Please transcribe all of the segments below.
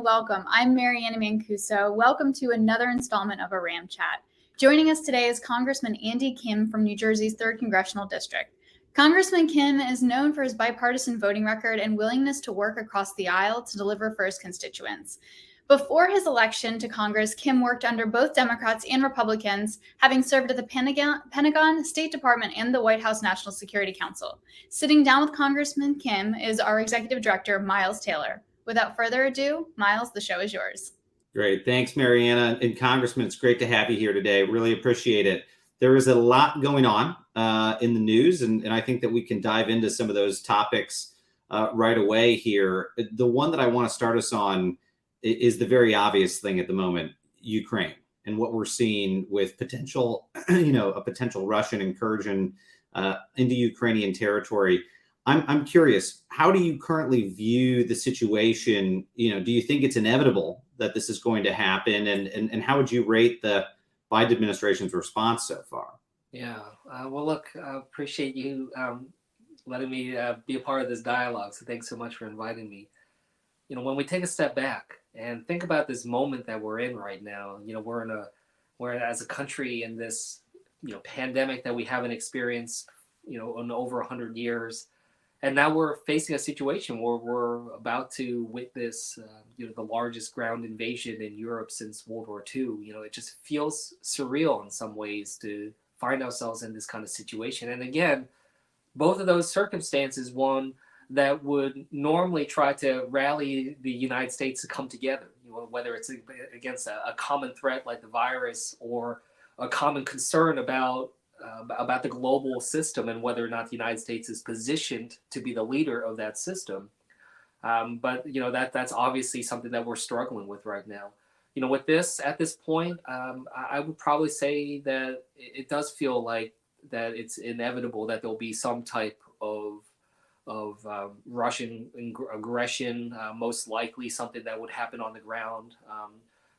welcome. I'm Mariana Mancuso. Welcome to another installment of a RAM Chat. Joining us today is Congressman Kim from New Jersey's 3rd Congressional District. Congressman Kim is known for his bipartisan voting record and willingness to work across the aisle to deliver for his constituents. Before his election to Congress, Kim worked under both Democrats and Republicans, having served at the Pentagon, State Department, and the White House National Security Council. Sitting down with Congressman Kim is our Executive Director, Miles Taylor. Without further ado, Miles, the show is yours. Great. Thanks, Mariana. And Congressman, it's great to have you here today. Really appreciate it. There is a lot going on in the news, and I think that we can dive into some of those topics right away here. The one that I want to start us on is the very obvious thing at the moment, Ukraine, and what we're seeing with potential, a potential Russian incursion into Ukrainian territory. I'm curious, how do you currently view the situation? Do you think it's inevitable that this is going to happen? And how would you rate the Biden administration's response so far? Yeah, well, look, I appreciate you letting me be a part of this dialogue. So thanks so much for inviting me. When we take a step back and think about this moment that we're in right now, we're as a country in this, pandemic that we haven't experienced, in over 100 years. And now we're facing a situation where we're about to witness, the largest ground invasion in Europe since World War II. It just feels surreal in some ways to find ourselves in this kind of situation. And again, both of those circumstances, one that would normally try to rally the United States to come together, whether it's against a common threat like the virus or a common concern about the global system and whether or not the United States is positioned to be the leader of that system. But that's obviously something that we're struggling with right now. With this at this point, I would probably say that it does feel like that it's inevitable that there'll be some type of Russian aggression, most likely something that would happen on the ground.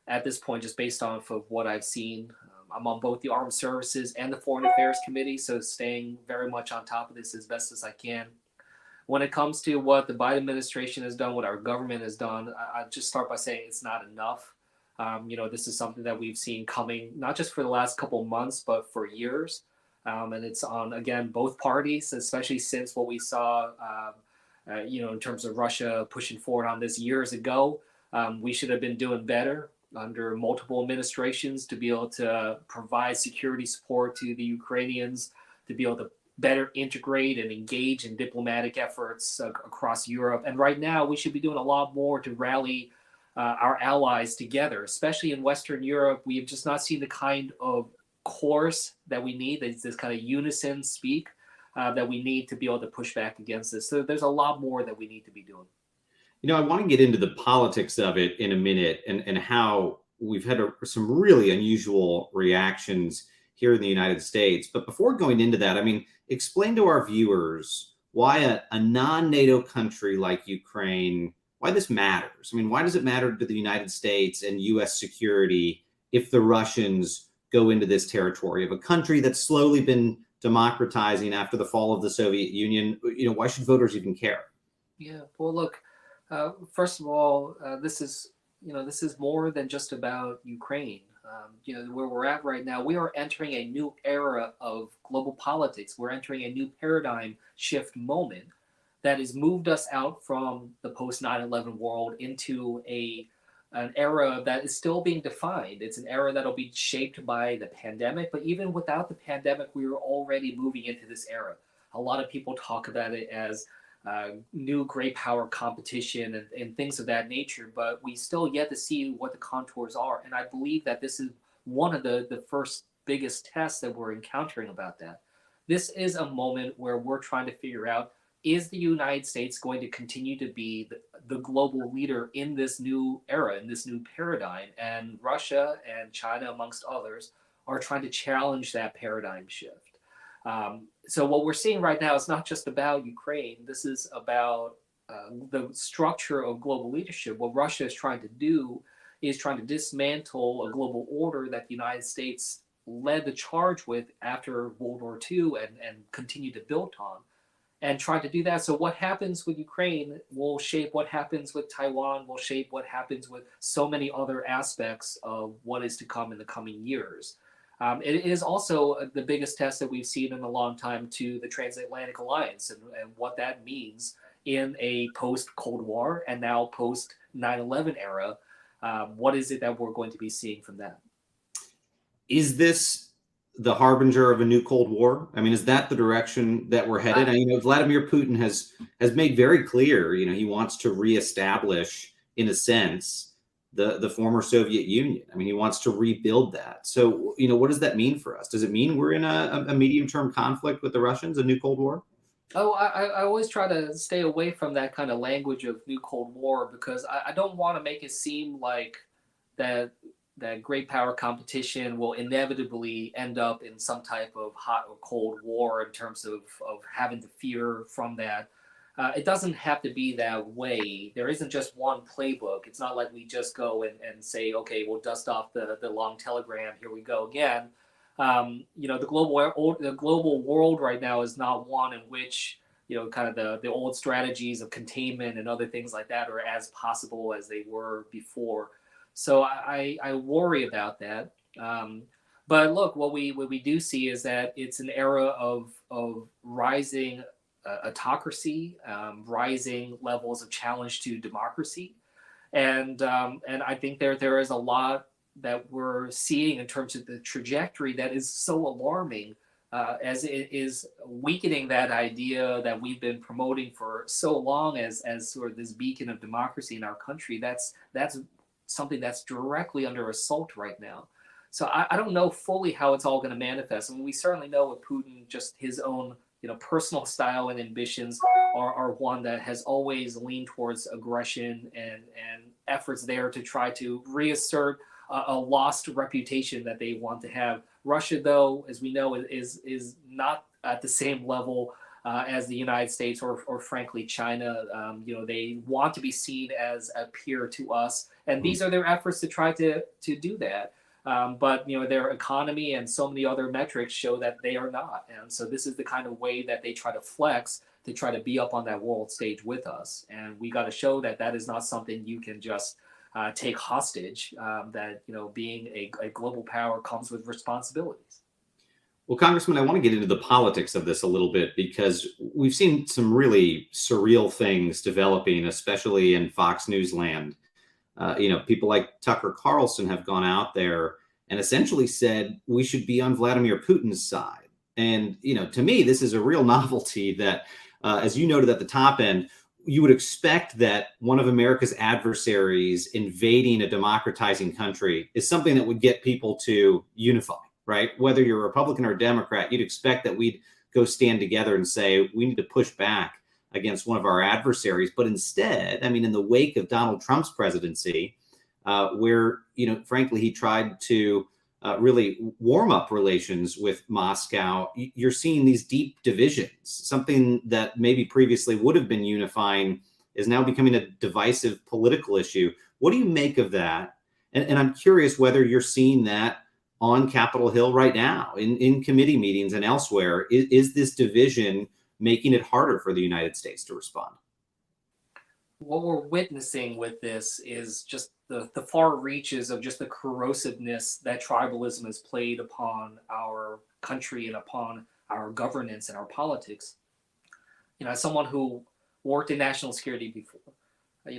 At this point, just based off of what I've seen, I'm on both the Armed Services and the Foreign Affairs Committee, so staying very much on top of this as best as I can. When it comes to what the Biden administration has done, what our government has done, I just start by saying it's not enough. This is something that we've seen coming, not just for the last couple of months, but for years. And it's on, again, both parties, especially since what we saw, in terms of Russia pushing forward on this years ago. We should have been doing better under multiple administrations to be able to provide security support to the Ukrainians, to be able to better integrate and engage in diplomatic efforts across Europe. And right now, we should be doing a lot more to rally our allies together, especially in Western Europe. We have just not seen the kind of chorus that we need, this kind of unison speak that we need to be able to push back against this. So there's a lot more that we need to be doing. I want to get into the politics of it in a minute and how we've had some really unusual reactions here in the United States. But before going into that, explain to our viewers why a non-NATO country like Ukraine, why this matters. Why does it matter to the United States and U.S. security if the Russians go into this territory of a country that's slowly been democratizing after the fall of the Soviet Union? Why should voters even care? Yeah, well, look, first of all, this is more than just about Ukraine. Where we're at right now, we are entering a new era of global politics. We're entering a new paradigm shift moment that has moved us out from the post 9/11 world into an era that is still being defined. It's an era that'll be shaped by the pandemic, but even without the pandemic, we were already moving into this era. A lot of people talk about it as new great power competition and things of that nature, but we still yet to see what the contours are. And I believe that this is one of the first biggest tests that we're encountering about that. This is a moment where we're trying to figure out, is the United States going to continue to be the global leader in this new era, in this new paradigm? And Russia and China, amongst others, are trying to challenge that paradigm shift. So what we're seeing right now is not just about Ukraine. This is about the structure of global leadership. What Russia is trying to do is trying to dismantle a global order that the United States led the charge with after World War II and continued to build on. and try to do that. So what happens with Ukraine will shape what happens with Taiwan, will shape what happens with so many other aspects of what is to come in the coming years. It is also the biggest test that we've seen in a long time to the transatlantic alliance and what that means in a post-Cold War and now post-9/11 era. What is it that we're going to be seeing from that? Is this the harbinger of a new Cold War? I mean, is that the direction that we're headed? Vladimir Putin has made very clear, he wants to reestablish, in a sense, the former Soviet Union. I mean, he wants to rebuild that. So, what does that mean for us? Does it mean we're in a medium-term conflict with the Russians, a new Cold War? Oh, I always try to stay away from that kind of language of new Cold War because I don't want to make it seem like that great power competition will inevitably end up in some type of hot or cold war in terms of having to fear from that. It doesn't have to be that way. There isn't just one playbook. It's not like we just go and say, okay, we'll dust off the long telegram. Here we go again. The global world right now is not one in which kind of the old strategies of containment and other things like that are as possible as they were before. So I worry about that. But look, what we do see is that it's an era of rising autocracy, rising levels of challenge to democracy, and I think there is a lot that we're seeing in terms of the trajectory that is so alarming, as it is weakening that idea that we've been promoting for so long as sort of this beacon of democracy in our country. That's something that's directly under assault right now. So I don't know fully how it's all going to manifest. I mean, we certainly know with Putin, just his own personal style and ambitions are one that has always leaned towards aggression and efforts there to try to reassert a lost reputation that they want to have. Russia, though, as we know, is not at the same level as the United States or frankly China. They want to be seen as a peer to us, and these are their efforts to try to do that. But their economy and so many other metrics show that they are not, and so this is the kind of way that they try to flex to try to be up on that world stage with us. And we got to show that is not something you can just take hostage. That being a global power comes with responsibilities. Well, Congressman, I want to get into the politics of this a little bit because we've seen some really surreal things developing, especially in Fox News land. People like Tucker Carlson have gone out there and essentially said we should be on Vladimir Putin's side. And, to me, this is a real novelty that, as you noted at the top end, you would expect that one of America's adversaries invading a democratizing country is something that would get people to unify, right? Whether you're a Republican or a Democrat, you'd expect that we'd go stand together and say, we need to push back against one of our adversaries. But instead, I mean, in the wake of Donald Trump's presidency, where, frankly, he tried to really warm up relations with Moscow, you're seeing these deep divisions. Something that maybe previously would have been unifying is now becoming a divisive political issue. What do you make of that? And I'm curious whether you're seeing that on Capitol Hill right now, in committee meetings and elsewhere. Is this division making it harder for the United States to respond? What we're witnessing with this is just the far reaches of just the corrosiveness that tribalism has played upon our country and upon our governance and our politics. As someone who worked in national security before,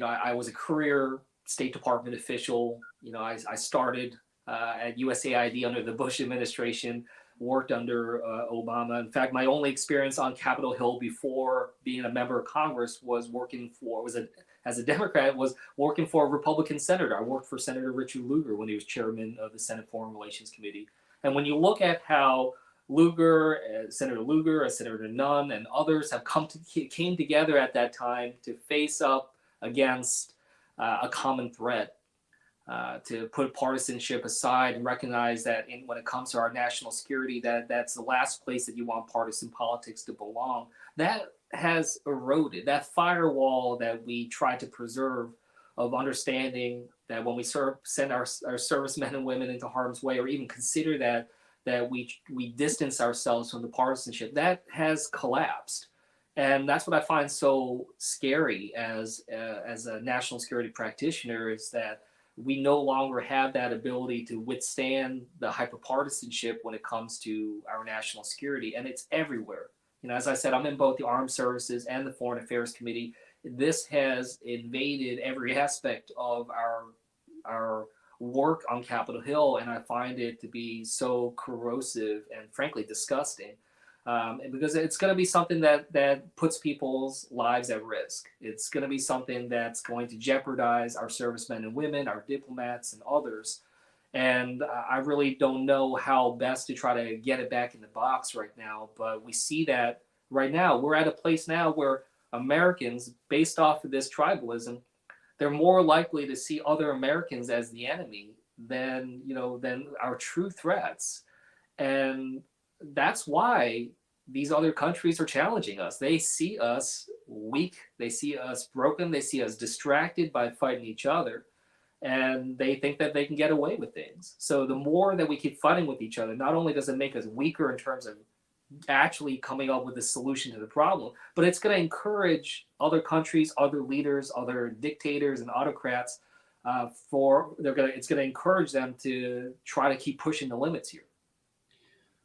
I was a career State Department official. I started at USAID under the Bush administration, worked under Obama. In fact, my only experience on Capitol Hill before being a member of Congress was as a Democrat, was working for a Republican senator. I worked for Senator Richard Lugar when he was chairman of the Senate Foreign Relations Committee. And when you look at how Senator Lugar, Senator Nunn, and others have came together at that time to face up against a common threat, to put partisanship aside and recognize that when it comes to our national security, that's the last place that you want partisan politics to belong. That has eroded. That firewall that we try to preserve of understanding that when we send our servicemen and women into harm's way, or even consider that we distance ourselves from the partisanship, that has collapsed. And that's what I find so scary as a national security practitioner, is that we no longer have that ability to withstand the hyperpartisanship when it comes to our national security, and it's everywhere. As I said, I'm in both the Armed Services and the Foreign Affairs Committee. This has invaded every aspect of our work on Capitol Hill, and I find it to be so corrosive and frankly disgusting. Because it's going to be something that puts people's lives at risk. It's going to be something that's going to jeopardize our servicemen and women, our diplomats, and others. And I really don't know how best to try to get it back in the box right now. But we see that right now. We're at a place now where Americans, based off of this tribalism, they're more likely to see other Americans as the enemy than our true threats. And that's why these other countries are challenging us. They see us weak, they see us broken, they see us distracted by fighting each other, and they think that they can get away with things. So the more that we keep fighting with each other, not only does it make us weaker in terms of actually coming up with a solution to the problem, but it's going to encourage other countries, other leaders, other dictators and autocrats. It's going to encourage them to try to keep pushing the limits here.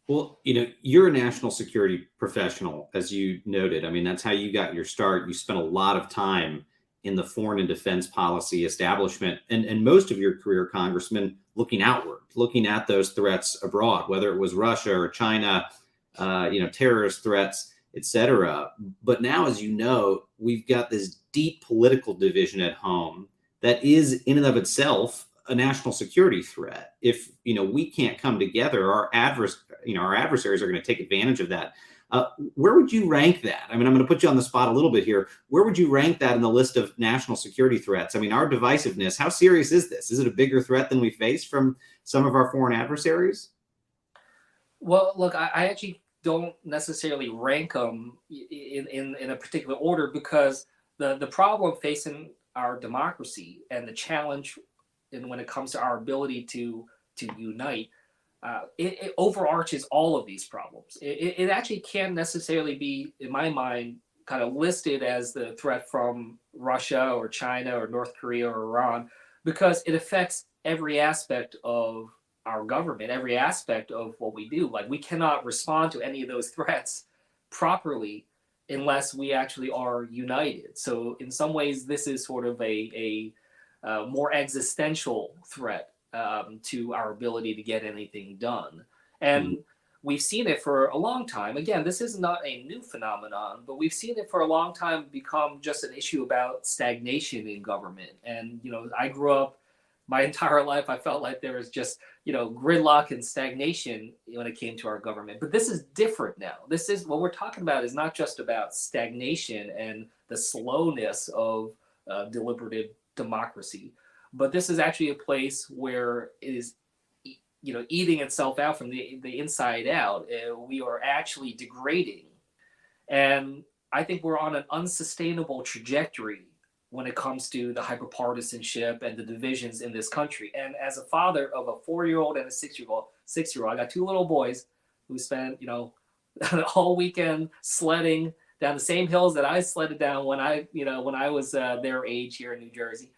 Well, you're a national security professional, as you noted. I mean, that's how you got your start. You spent a lot of time in the foreign and defense policy establishment, and most of your career, Congressman, looking outward, looking at those threats abroad, whether it was Russia or China, terrorist threats, et cetera. But now, as you know, we've got this deep political division at home that is in and of itself a national security threat. If we can't come together, our adversaries are going to take advantage of that. Where would you rank that? I mean, I'm going to put you on the spot a little bit here. Where would you rank that in the list of national security threats? I mean, our divisiveness, how serious is this? Is it a bigger threat than we face from some of our foreign adversaries? Well, look, I actually don't necessarily rank them in a particular order, because the problem facing our democracy and the challenge when it comes to our ability to unite, it overarches all of these problems. It actually can't necessarily be, in my mind, kind of listed as the threat from Russia or China or North Korea or Iran, because it affects every aspect of our government, every aspect of what we do. Like, we cannot respond to any of those threats properly unless we actually are united. So in some ways, this is sort of a more existential threat to our ability to get anything done. And we've seen it for a long time. Again, this is not a new phenomenon, but we've seen it for a long time become just an issue about stagnation in government. And, I grew up my entire life, I felt like there was just, gridlock and stagnation when it came to our government. But this is different now. This is what we're talking about, is not just about stagnation and the slowness of deliberative democracy, but this is actually a place where it is, eating itself out from the inside out. We are actually degrading. And I think we're on an unsustainable trajectory when it comes to the hyperpartisanship and the divisions in this country. And as a father of a 4-year-old and a 6-year-old, I got 2 little boys who spent, a whole weekend sledding down the same hills that I sledded down when I was their age here in New Jersey.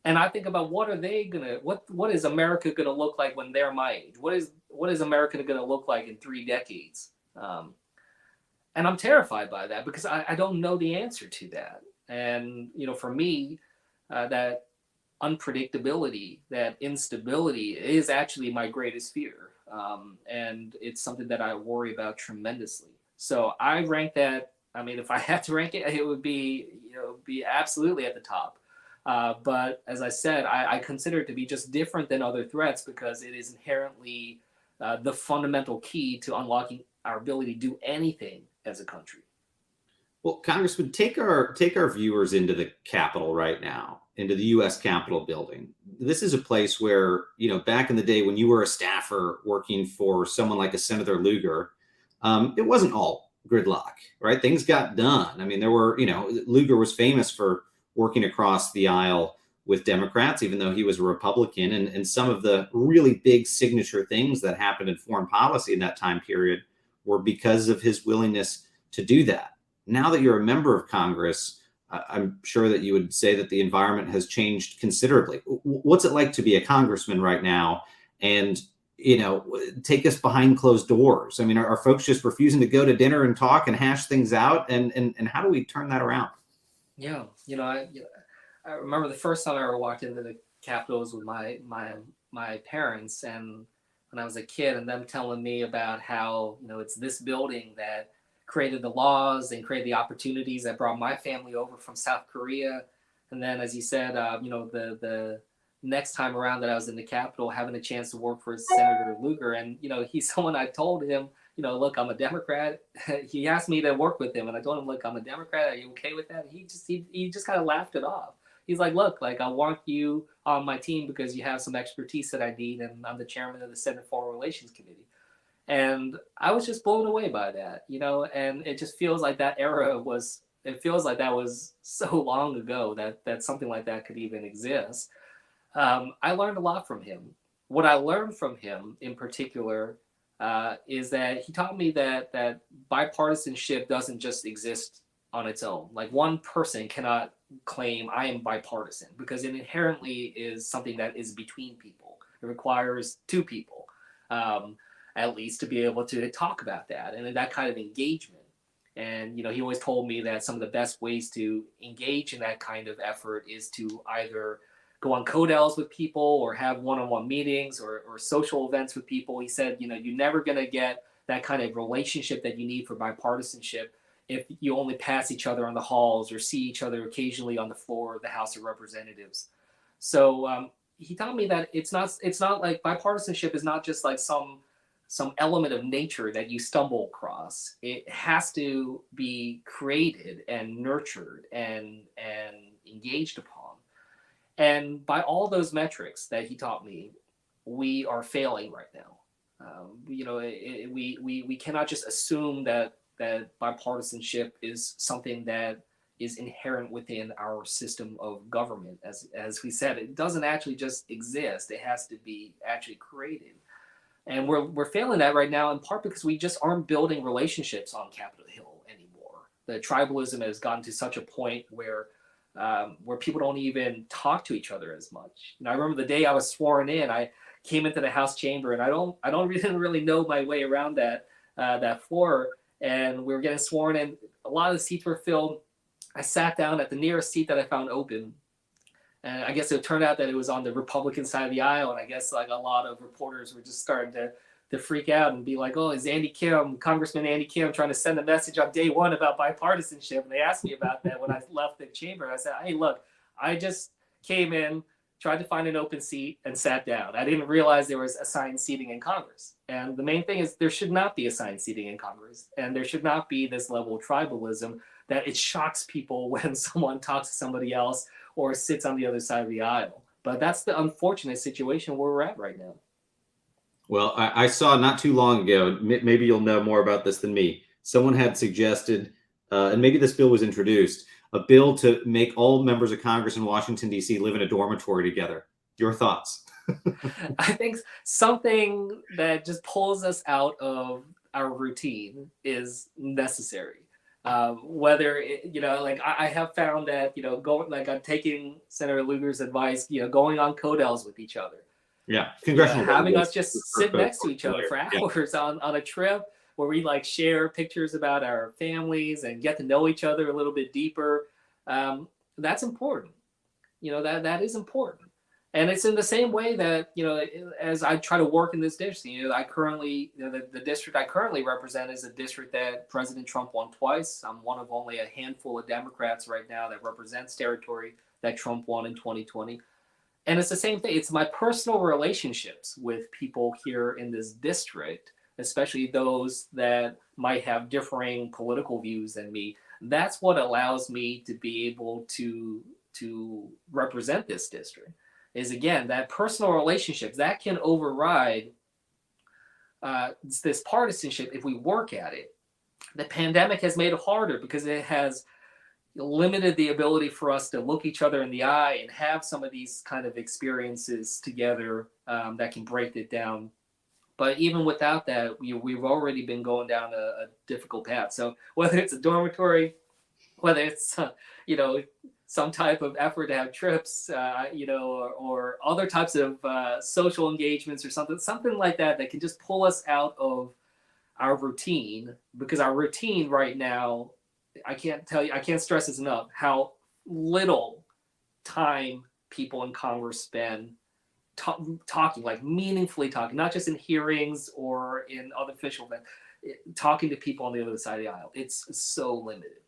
And I think about what is America gonna look like when they're my age? What is America gonna look like in 3 decades? And I'm terrified by that, because I don't know the answer to that. And, for me, that unpredictability, that instability is actually my greatest fear. And it's something that I worry about tremendously. So I rank that, if I had to rank it, it would be absolutely at the top. But as I said, I consider it to be just different than other threats, because it is inherently the fundamental key to unlocking our ability to do anything as a country. Well, Congressman, take our viewers into the Capitol right now, into the U.S. Capitol building. This is a place where, back in the day when you were a staffer working for someone like a Senator Lugar, it wasn't all gridlock, right? Things got done. I mean, there were, Lugar was famous for working across the aisle with Democrats, even though he was a Republican. And some of the really big signature things that happened in foreign policy in that time period were because of his willingness to do that. Now that you're a member of Congress, I'm sure that you would say that the environment has changed considerably. What's it like to be a congressman right now? And, take us behind closed doors. I mean, are folks just refusing to go to dinner and talk and hash things out? And how do we turn that around? Yeah, I remember the first time I ever walked into the Capitol was with my parents, and when I was a kid, and them telling me about how it's this building that created the laws and created the opportunities that brought my family over from South Korea. And then, as you said, the next time around that I was in the Capitol, having a chance to work for Senator Lugar, and he's someone. I told him, look, I'm a Democrat. He asked me to work with him, and I told him, look, I'm a Democrat. Are you okay with that? He just kind of laughed it off. He's like, look, like, I want you on my team because you have some expertise that I need, and I'm the chairman of the Senate Foreign Relations Committee. And I was just blown away by that, and it just feels like that that was so long ago that something like that could even exist. I learned a lot from him. What I learned from him in particular is that he taught me that bipartisanship doesn't just exist on its own. Like, one person cannot claim I am bipartisan, because it inherently is something that is between people. It requires two people, at least, to be able to talk about that and that kind of engagement. And he always told me that some of the best ways to engage in that kind of effort is to either go on codels with people or have one-on-one meetings or social events with people. He said, you're never going to get that kind of relationship that you need for bipartisanship if you only pass each other on the halls or see each other occasionally on the floor of the House of Representatives. So he taught me that it's not like bipartisanship is not just like some element of nature that you stumble across. It has to be created and nurtured and engaged upon. And by all those metrics that he taught me, we are failing right now. We cannot just assume that bipartisanship is something that is inherent within our system of government. As we said, it doesn't actually just exist. It has to be actually created. And we're failing that right now, in part because we just aren't building relationships on Capitol Hill anymore. The tribalism has gotten to such a point where people don't even talk to each other as much. I remember the day I was sworn in, I came into the House chamber, and I don't really know my way around that floor. And we were getting sworn in. A lot of the seats were filled. I sat down at the nearest seat that I found open. And I guess it turned out that it was on the Republican side of the aisle. And I guess like a lot of reporters were just starting to freak out and be like, oh, is Congressman Andy Kim trying to send a message on day one about bipartisanship? And they asked me about that when I left the chamber. I said, hey, look, I just came in, tried to find an open seat, and sat down. I didn't realize there was assigned seating in Congress. And the main thing is there should not be assigned seating in Congress. And there should not be this level of tribalism that it shocks people when someone talks to somebody else or sits on the other side of the aisle. But that's the unfortunate situation where we're at right now. Well, I saw not too long ago, maybe you'll know more about this than me. Someone had suggested, and maybe this bill was introduced, a bill to make all members of Congress in Washington, D.C. live in a dormitory together. Your thoughts? I think something that just pulls us out of our routine is necessary. Whether I have found that I'm taking Senator Lugar's advice, going on codels with each other. Yeah, congressional having us just sit next to each other for hours on a trip where we share pictures about our families and get to know each other a little bit deeper. That's important. That is important. And it's in the same way that, as I try to work in this district, I currently, the district I currently represent is a district that President Trump won twice. I'm one of only a handful of Democrats right now that represents territory that Trump won in 2020. And it's the same thing. It's my personal relationships with people here in this district, especially those that might have differing political views than me. That's what allows me to be able to represent this district. Is again that personal relationships that can override this partisanship if we work at it. The pandemic has made it harder because it has limited the ability for us to look each other in the eye and have some of these kind of experiences together that can break it down. But even without that, we've already been going down a difficult path. So whether it's a dormitory, whether it's some type of effort to have trips, or other types of social engagements or something like that can just pull us out of our routine, because our routine right now, I can't stress this enough, how little time people in Congress spend talking, like meaningfully talking, not just in hearings or in other official events, talking to people on the other side of the aisle. It's so limited.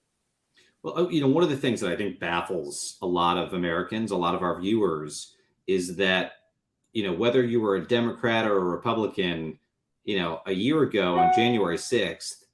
Well, one of the things that I think baffles a lot of Americans, a lot of our viewers, is that, whether you were a Democrat or a Republican, a year ago on January 6th,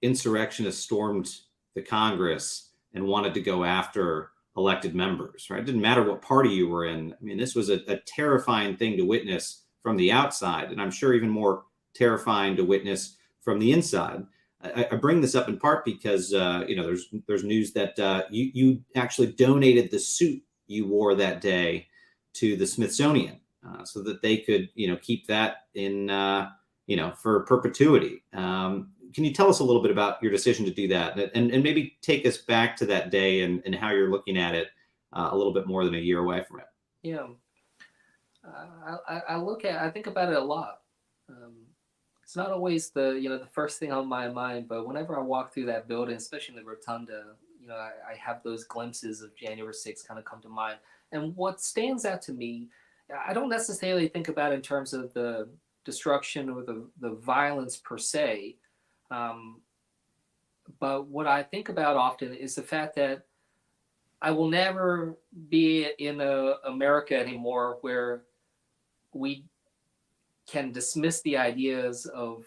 insurrectionists stormed the Congress and wanted to go after elected members, right? It didn't matter what party you were in. I mean, this was a terrifying thing to witness from the outside, and I'm sure even more terrifying to witness from the inside. I bring this up in part because there's news that you actually donated the suit you wore that day to the Smithsonian so that they could keep that in for perpetuity. Can you tell us a little bit about your decision to do that, and maybe take us back to that day and how you're looking at it a little bit more than a year away from it? Yeah, I think about it a lot. It's not always the first thing on my mind, but whenever I walk through that building, especially in the rotunda, I have those glimpses of January 6th kind of come to mind. And what stands out to me, I don't necessarily think about in terms of the destruction or the violence per se, but what I think about often is the fact that I will never be in America anymore where we can dismiss the ideas of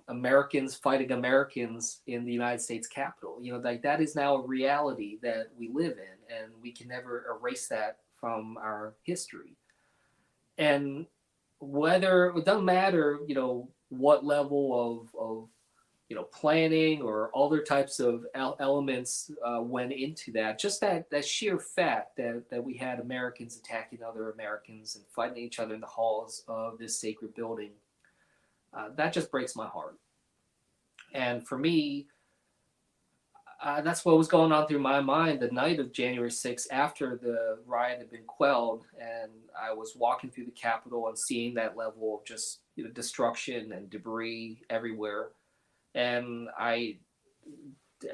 Americans fighting Americans in the United States Capitol. Like that is now a reality that we live in, and we can never erase that from our history. And whether it doesn't matter, what level of planning or other types of elements went into that. Just that sheer fact that we had Americans attacking other Americans and fighting each other in the halls of this sacred building, that just breaks my heart. And for me, that's what was going on through my mind the night of January 6th after the riot had been quelled, and I was walking through the Capitol and seeing that level of just destruction and debris everywhere. And I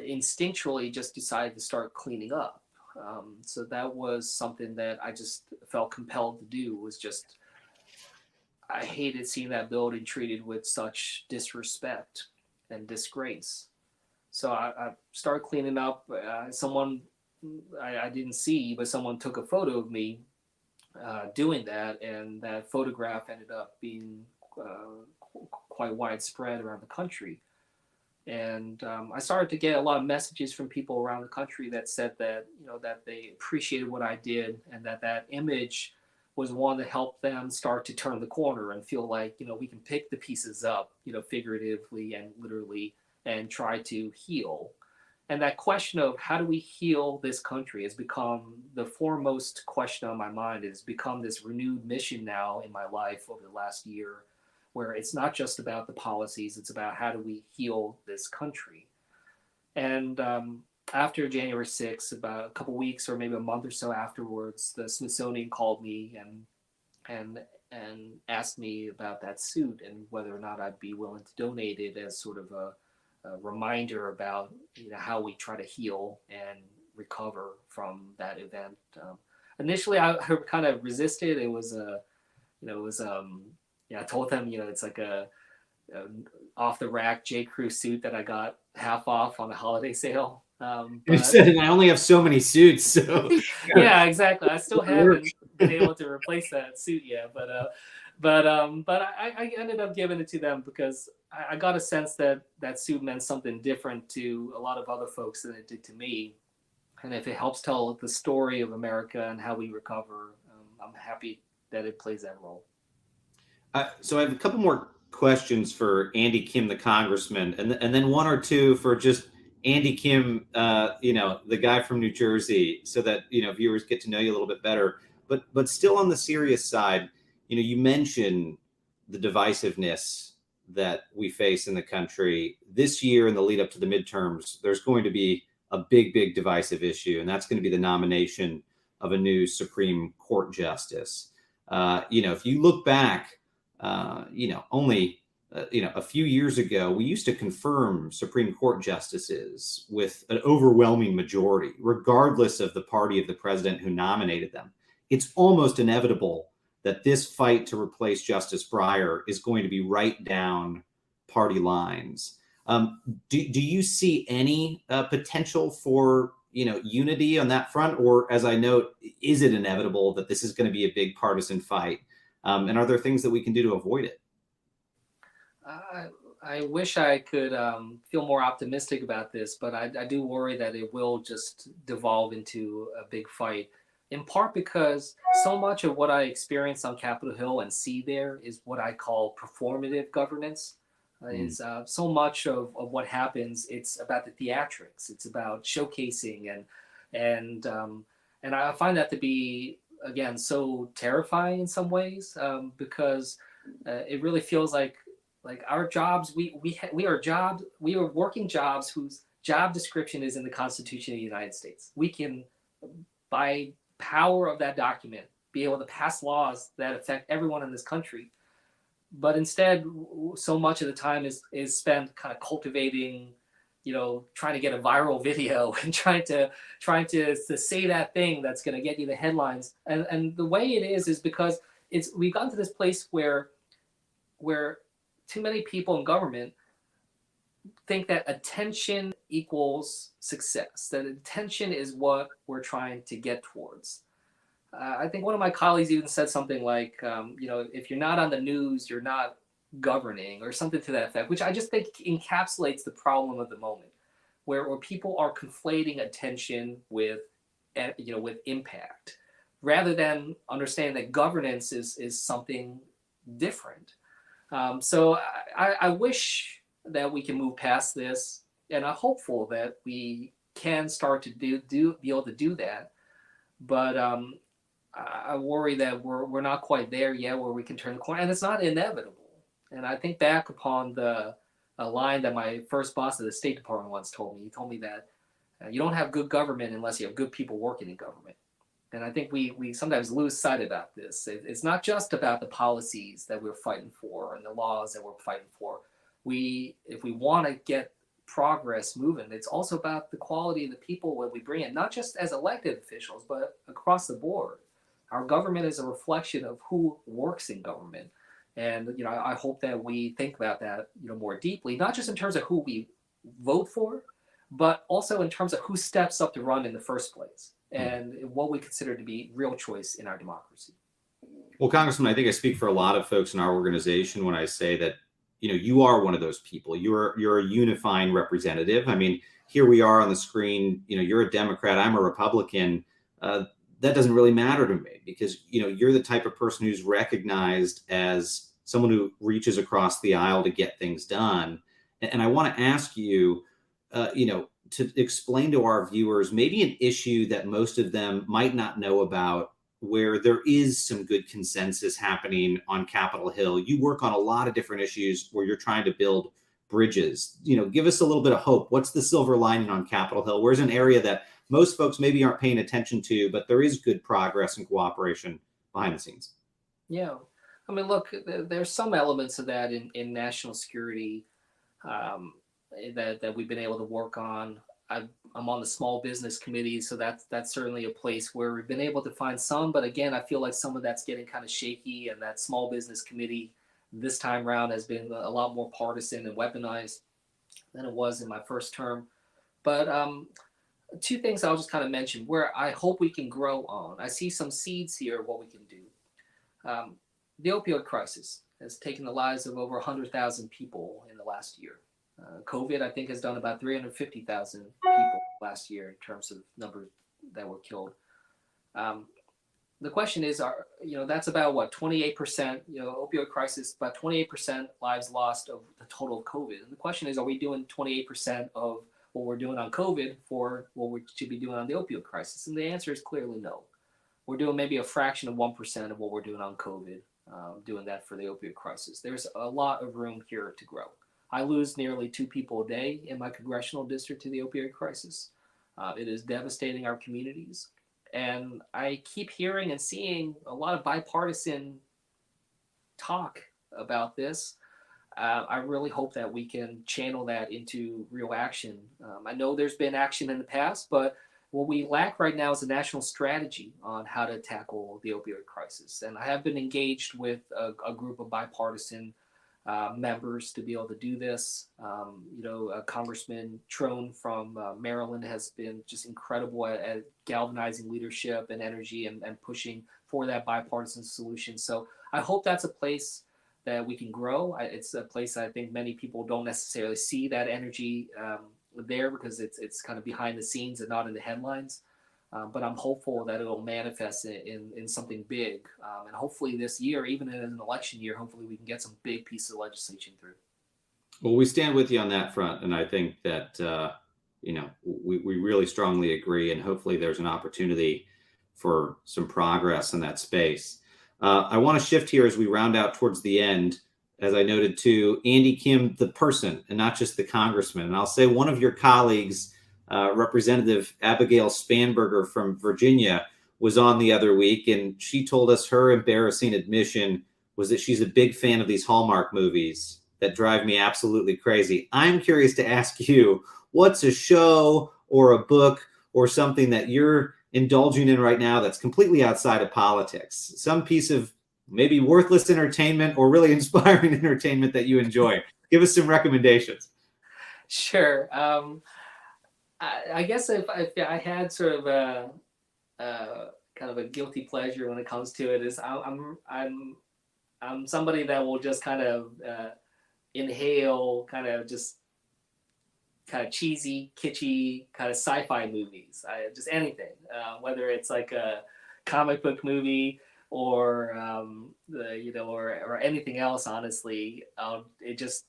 instinctually just decided to start cleaning up. So that was something that I just felt compelled to do. I hated seeing that building treated with such disrespect and disgrace. So I started cleaning up. Someone I didn't see, but someone took a photo of me doing that, and that photograph ended up being quite widespread around the country. And I started to get a lot of messages from people around the country that said that, that they appreciated what I did, and that image was one that helped them start to turn the corner and feel like, we can pick the pieces up, figuratively and literally, and try to heal. And that question of how do we heal this country has become the foremost question on my mind. It has become this renewed mission now in my life over the last year, where it's not just about the policies, it's about how do we heal this country. And after January 6th, about a couple weeks or maybe a month or so afterwards, the Smithsonian called me and asked me about that suit and whether or not I'd be willing to donate it as sort of a reminder about how we try to heal and recover from that event. Initially, I kind of resisted. It was I told them, it's like a off the rack J. Crew suit that I got half off on a holiday sale. You said I only have so many suits, so yeah, exactly. I still haven't been able to replace that suit yet, but I ended up giving it to them because I got a sense that that suit meant something different to a lot of other folks than it did to me. And if it helps tell the story of America and how we recover, I'm happy that it plays that role. So I have a couple more questions for Andy Kim, the congressman, and then one or two for just Andy Kim, the guy from New Jersey, so that viewers get to know you a little bit better. But still on the serious side, you mentioned the divisiveness that we face in the country this year in the lead up to the midterms. There's going to be a big divisive issue, and that's going to be the nomination of a new Supreme Court justice. If you look back, only a few years ago, we used to confirm Supreme Court justices with an overwhelming majority, regardless of the party of the president who nominated them. It's almost inevitable that this fight to replace Justice Breyer is going to be right down party lines. Do you see any potential for unity on that front, or, as I note, is it inevitable that this is going to be a big partisan fight? And are there things that we can do to avoid it? I wish I could feel more optimistic about this, but I do worry that it will just devolve into a big fight, in part because so much of what I experience on Capitol Hill and see there is what I call performative governance. Is so much of what happens, it's about the theatrics, it's about showcasing, and I find that to be, again, so terrifying in some ways, because it really feels like our jobs, we are working jobs whose job description is in the Constitution of the United States. We can, by power of that document, be able to pass laws that affect everyone in this country. But instead, so much of the time is spent kind of cultivating, trying to get a viral video and trying to say that thing that's going to get you the headlines. And the way it is because we've gotten to this place where too many people in government think that attention equals success, that attention is what we're trying to get towards. I think one of my colleagues even said something like, if you're not on the news, you're not governing, or something to that effect, which I just think encapsulates the problem of the moment, where people are conflating attention with impact, rather than understanding that governance is something different. So I wish that we can move past this, and I'm hopeful that we can start to be able to do that. But I worry that we're not quite there yet, where we can turn the corner, and it's not inevitable. And I think back upon a line that my first boss at the State Department once told me. He told me that you don't have good government unless you have good people working in government. And I think we sometimes lose sight about this. It's not just about the policies that we're fighting for and the laws that we're fighting for. If we want to get progress moving, it's also about the quality of the people that we bring in, not just as elected officials, but across the board. Our government is a reflection of who works in government. And, I hope that we think about that, more deeply, not just in terms of who we vote for, but also in terms of who steps up to run in the first place, and what we consider to be real choice in our democracy. Well, Congressman, I think I speak for a lot of folks in our organization when I say that, you are one of those people. You're a unifying representative. I mean, here we are on the screen, you're a Democrat, I'm a Republican. That doesn't really matter to me, because, you're the type of person who's recognized as someone who reaches across the aisle to get things done. And I want to ask you, to explain to our viewers maybe an issue that most of them might not know about, where there is some good consensus happening on Capitol Hill. You work on a lot of different issues where you're trying to build bridges. Give us a little bit of hope. What's the silver lining on Capitol Hill? Where's an area that most folks maybe aren't paying attention to, but there is good progress and cooperation behind the scenes? Yeah. I mean, look, there's some elements of that in national security that we've been able to work on. I'm on the small business committee, so that's certainly a place where we've been able to find some. But again, I feel like some of that's getting kind of shaky, and that small business committee this time around has been a lot more partisan and weaponized than it was in my first term. But two things I'll just kind of mention where I hope we can grow on. I see some seeds here of what we can do. The opioid crisis has taken the lives of over 100,000 people in the last year. COVID, I think, has done about 350,000 people last year in terms of numbers that were killed. The question is, that's about what, 28%, opioid crisis, about 28% lives lost of the total of COVID. And the question is, are we doing 28% of what we're doing on COVID for what we should be doing on the opioid crisis? And the answer is clearly no. We're doing maybe a fraction of 1% of what we're doing on COVID, doing that for the opioid crisis. There's a lot of room here to grow. I lose nearly 2 people a day in my congressional district to the opioid crisis. It is devastating our communities. And I keep hearing and seeing a lot of bipartisan talk about this. I really hope that we can channel that into real action. I know there's been action in the past, but what we lack right now is a national strategy on how to tackle the opioid crisis. And I have been engaged with a group of bipartisan members to be able to do this. Congressman Trone from Maryland has been just incredible at galvanizing leadership and energy and pushing for that bipartisan solution. So I hope that's a place that we can grow. It's a place I think many people don't necessarily see that energy there because it's kind of behind the scenes and not in the headlines. But I'm hopeful that it'll manifest in something big. And hopefully this year, even in an election year, hopefully we can get some big pieces of legislation through. Well, we stand with you on that front. And I think that, we really strongly agree. And hopefully there's an opportunity for some progress in that space. I want to shift here as we round out towards the end, as I noted, to Andy Kim, the person, and not just the congressman. And I'll say one of your colleagues, Representative Abigail Spanberger from Virginia, was on the other week, and she told us her embarrassing admission was that she's a big fan of these Hallmark movies that drive me absolutely crazy. I'm curious to ask you, what's a show or a book or something that you're indulging in right now that's completely outside of politics? Some piece of maybe worthless entertainment or really inspiring entertainment that you enjoy. Give us some recommendations. Sure. I guess if I had sort of a kind of a guilty pleasure when it comes to it, is I'm somebody that will just kind of inhale kind of cheesy, kitschy kind of sci-fi movies. Just anything, whether it's like a comic book movie or or anything else. Honestly, it's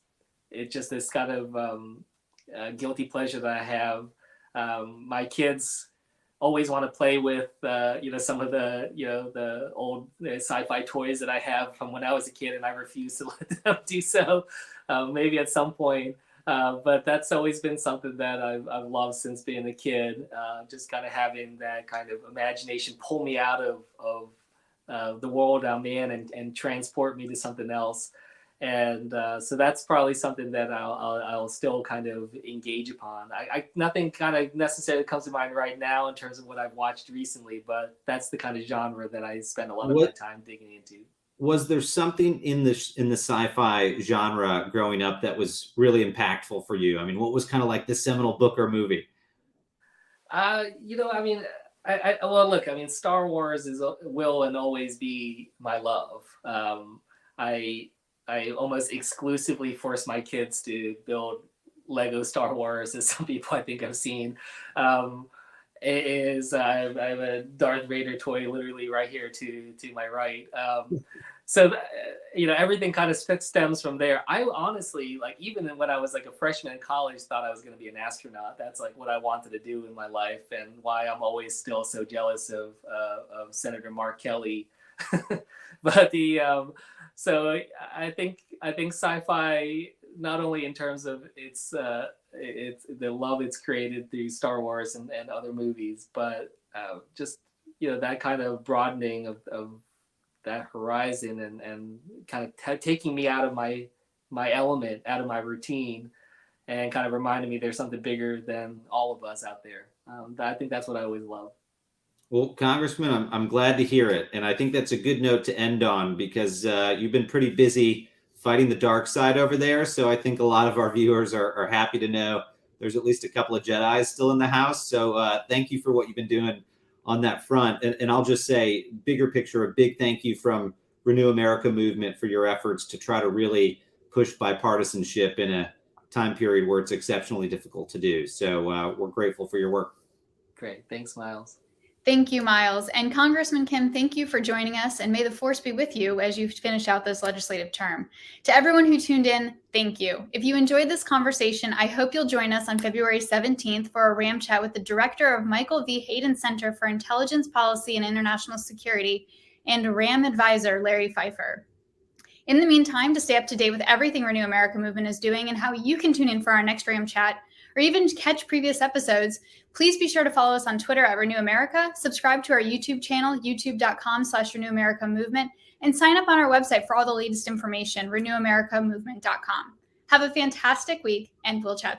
just this kind of guilty pleasure that I have. My kids always want to play with some of the old sci-fi toys that I have from when I was a kid, and I refuse to let them do so. Maybe at some point. But that's always been something that I've loved since being a kid. Just kind of having that kind of imagination pull me out of the world I'm in and transport me to something else. And so that's probably something that I'll still kind of engage upon. Nothing kind of necessarily comes to mind right now in terms of what I've watched recently, but that's the kind of genre that I spend a lot of my time digging into. Was there something in the sci-fi genre growing up that was really impactful for you? I mean, what was kind of like the seminal book or movie? Star Wars will and always be my love. I almost exclusively force my kids to build Lego Star Wars, as some people I think have seen. I have a Darth Vader toy literally right here to my right. Everything kind of stems from there. I honestly, even when I was like a freshman in college, thought I was going to be an astronaut. That's like what I wanted to do in my life, and why I'm always still so jealous of Senator Mark Kelly. But so I think sci-fi, not only in terms of it's the love it's created through Star Wars and other movies, but just that kind of broadening of that horizon and kind of taking me out of my element, out of my routine, and kind of reminding me there's something bigger than all of us out there. I think that's what I always love. Well, Congressman, I'm glad to hear it. And I think that's a good note to end on, because you've been pretty busy fighting the dark side over there. So I think a lot of our viewers are happy to know there's at least a couple of Jedis still in the house. So thank you for what you've been doing on that front. And I'll just say, bigger picture, a big thank you from Renew America movement for your efforts to try to really push bipartisanship in a time period where it's exceptionally difficult to do. So we're grateful for your work. Great. Thanks, Miles. Thank you, Miles. And Congressman Kim, thank you for joining us, and may the force be with you as you finish out this legislative term. To everyone who tuned in, thank you. If you enjoyed this conversation, I hope you'll join us on February 17th for a RAM chat with the director of Michael V. Hayden Center for Intelligence Policy and International Security and RAM advisor, Larry Pfeiffer. In the meantime, to stay up to date with everything Renew America movement is doing and how you can tune in for our next RAM chat, or even catch previous episodes, please be sure to follow us on Twitter at Renew America, subscribe to our YouTube channel, youtube.com/Renew America Movement, and sign up on our website for all the latest information, renewamericamovement.com. Have a fantastic week, and we'll chat soon.